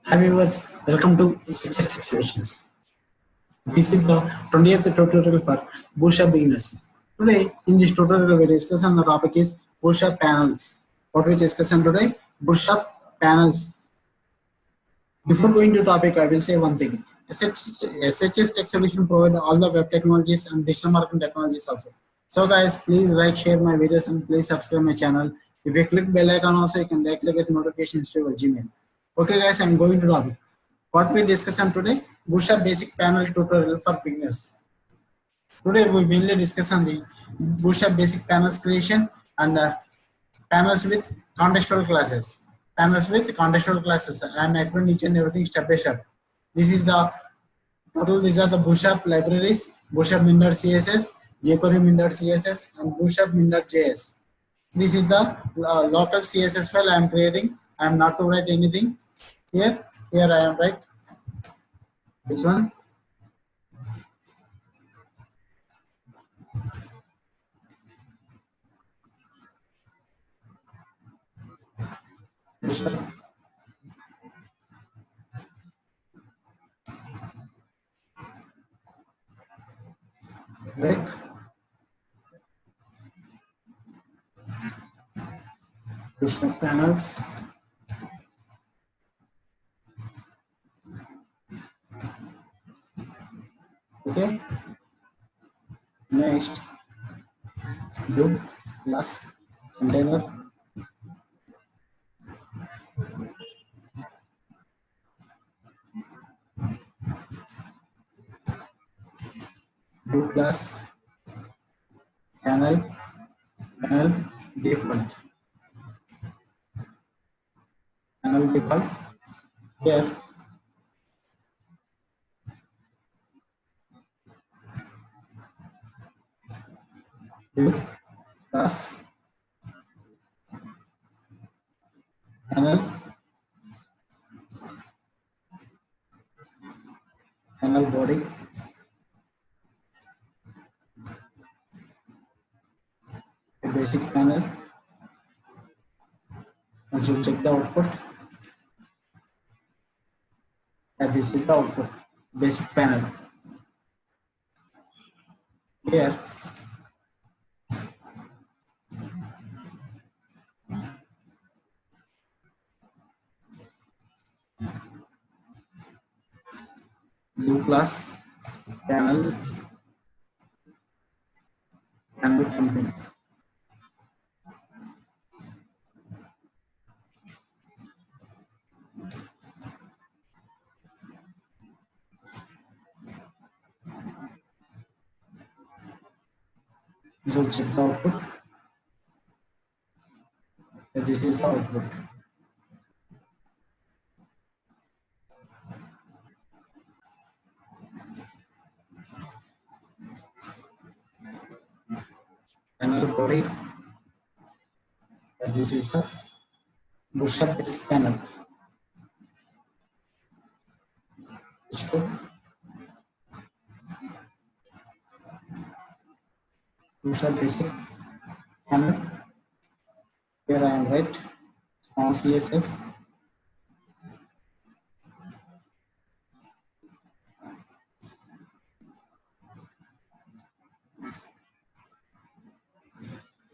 Hi viewers, welcome to Success Solutions. This is the 20th tutorial for Bootstrap beginners. Today, in this tutorial, we discuss on the topic is Bootstrap panels. What we discuss on today? Bootstrap panels. Before going to topic, I will say one thing. SHS Tech Solution provide all the web technologies and digital marketing technologies also. So guys, please like, share my videos and please subscribe my channel. If you click bell icon also, you can directly get notifications to your Gmail. Okay guys, I'm going to topic. What we discuss on today? Bootstrap basic panel tutorial for beginners. Today we mainly discuss on the Bootstrap basic panels creation and panels with contextual classes. Panels with contextual classes. I am explaining each and everything step by step. This is the total. These are the Bootstrap libraries: Bootstrap min.css, jQuery min.css, and Bootstrap min.js. This is the local CSS file I am creating. I am not to write anything here. Here I am right. This one. Right. Bootstrap panels. Okay. Next, do class container. Do class panel default. Panel default. Here do class panel body. A basic panel. Once you check the output, and this is the output. Basic panel. Here do class panel content. So check the output. And this is the output. Panel body. And this is the Bootstrap basic panel. Bootstrap basic panel. Here I am right. Small CSS.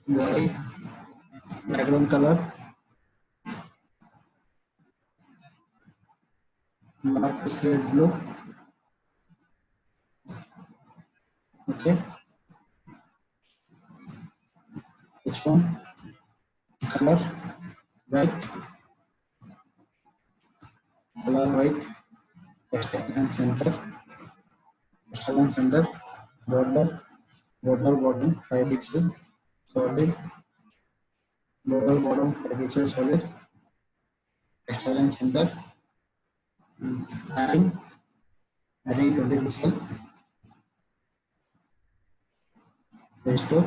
Body. Background color. Dark slate blue. Okay. H1 color white. Color white. Text and center. Text and center. Border. Border bottom 5 pixels. Solid. Border bottom 5 pixels solid. Text and center. Adding 20 pixel. Paste to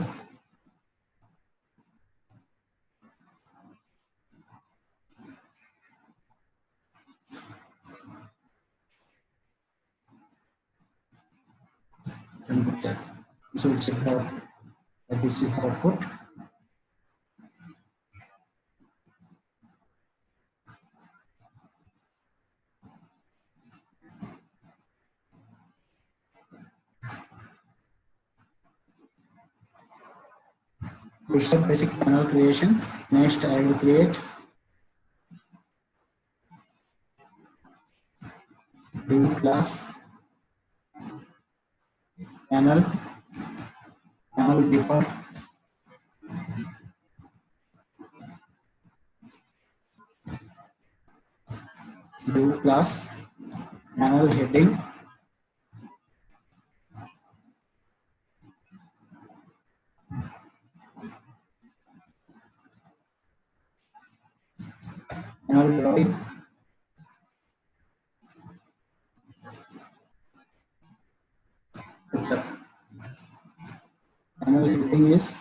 check. So check the output. This is the output. Bootstrap basic panel creation. Next, I will create div class panel default div class panel heading panel body panel heading is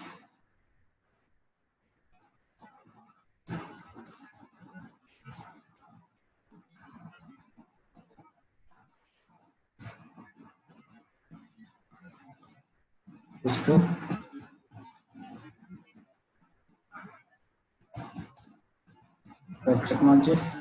Bootstrap web technologies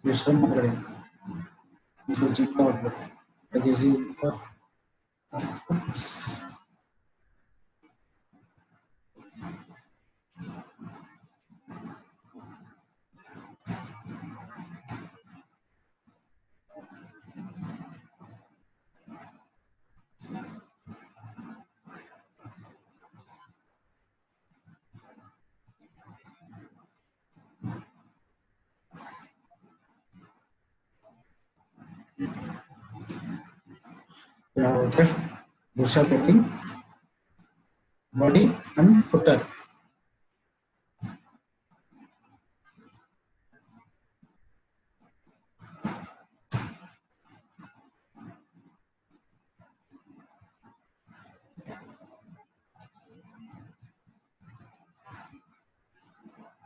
Bootstrap marketing. This will check the output. This is the yeah, okay. Bootstrap heading, body and footer.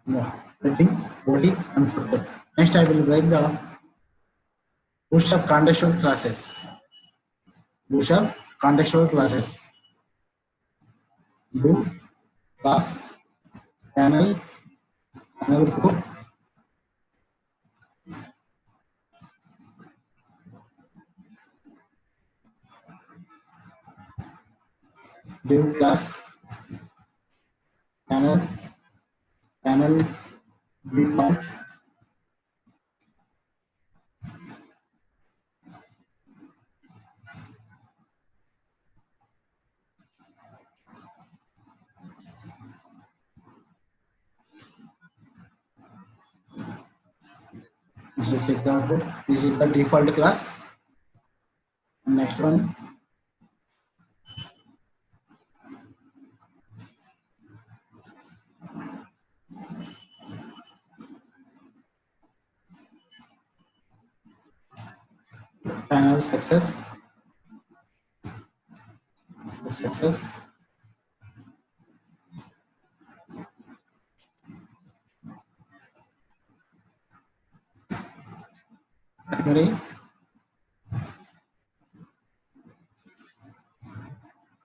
Yeah, heading, body and footer. Next, I will write the Bootstrap contextual classes. Bootstrap contextual classes. Div class panel group div class panel default so take the output. This is the default class. Next one panel success primary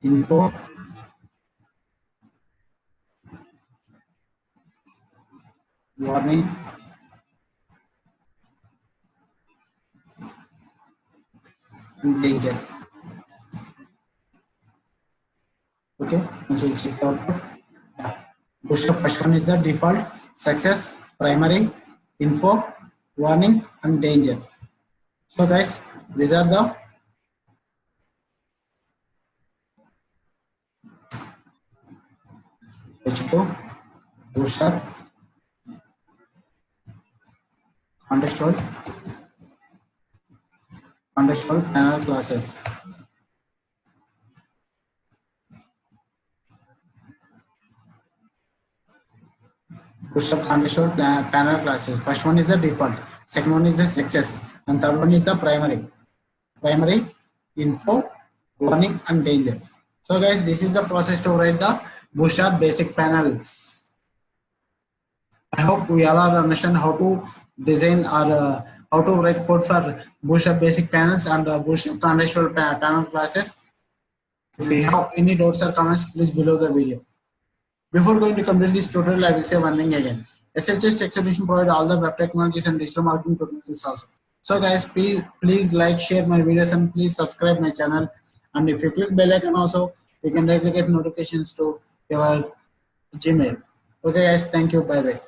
info warning and danger. Okay, and so we'll check the output. Yeah. Bootstrap first one is the default success, primary, info, warning, and danger. So guys, these are the H2 Bootstrap contextual panel classes. Bootstrap contextual panel classes. First one is the default, second one is the success, and third one is the primary, info, warning, and danger. So guys, this is the process to write the Bootstrap basic panels. I hope we all are understand how to design or how to write code for Bootstrap basic panels and Bootstrap contextual panel classes. If you have any doubts or comments, please below the video. Before going to complete this tutorial, I will say one thing again. SHS Tech Solution provide all the web technologies and digital marketing tutorials also. So guys, please like, share my videos, and please subscribe my channel. And if you click bell icon also, you can directly get notifications to your Gmail. Okay guys, thank you. Bye bye.